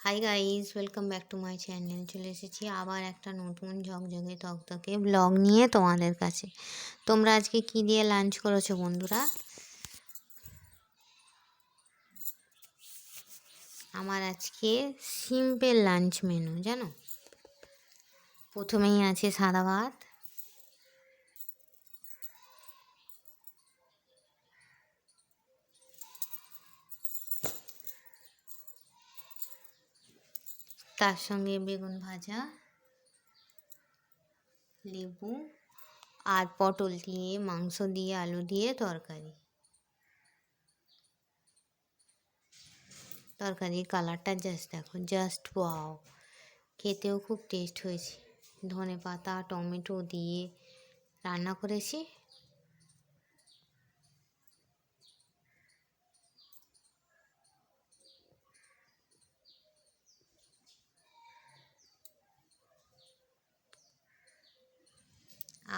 Hi guys, welcome back to my channel. চলে এসেছি আবার একটা নতুন ঝকঝকে তকতকে ব্লগ নিয়ে তোমাদের কাছে। তোমরা আজকে কি দিয়ে লাঞ্চ করেছো বন্ধুরা? আমার আজকে সিম্পল লাঞ্চ মেনু, জানো। প্রথমেই আছে সাদা ভাত, তার সঙ্গে বেগুন ভাজা, লেবু আর পটল দিয়ে, মাংস দিয়ে, আলু দিয়ে তরকারির কালারটা জাস্ট দেখো, জাস্ট ওয়াও। খেতেও খুব টেস্ট হয়েছে। ধনেপাতা টমেটো দিয়ে রান্না করেছি।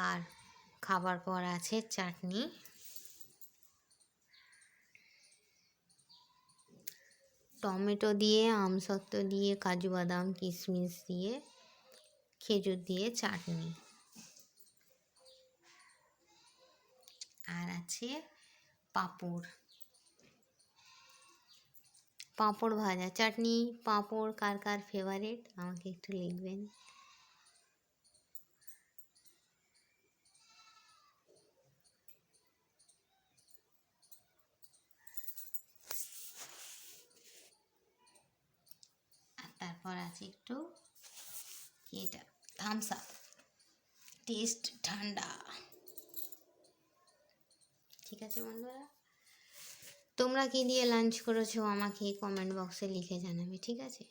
আর খাবার পর আছে চাটনি, টমেটো দিয়ে, আমসত্ত্ব দিয়ে, কাজু বাদাম কিশমিশ দিয়ে, খেজুর দিয়ে চাটনি। আর আছে পাঁপড়, পাঁপড় ভাজা। চাটনি পাঁপড় কার কার ফেভারিট আমাকে একটু লিখবেন। আর তারপর আছে একটু এটা থামস আপ, টেস্ট ঠান্ডা। ঠিক আছে বন্ধুরা, তোমরা কি দিয়ে লাঞ্চ করেছো আমাকে কমেন্ট বক্সে লিখে জানাবে, ঠিক আছে।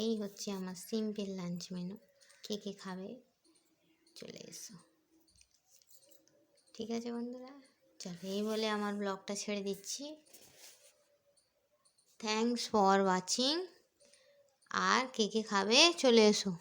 এই হচ্ছে আমার সিম্পল লাঞ্চ মেনু। কে কে খাবে চলে এসো, ঠিক আছে বন্ধুরা। চলো, এই বলে আমার ব্লগটা ছেড়ে দিচ্ছি। Thanks for watching. আর কে কে খাবে চলে এসো।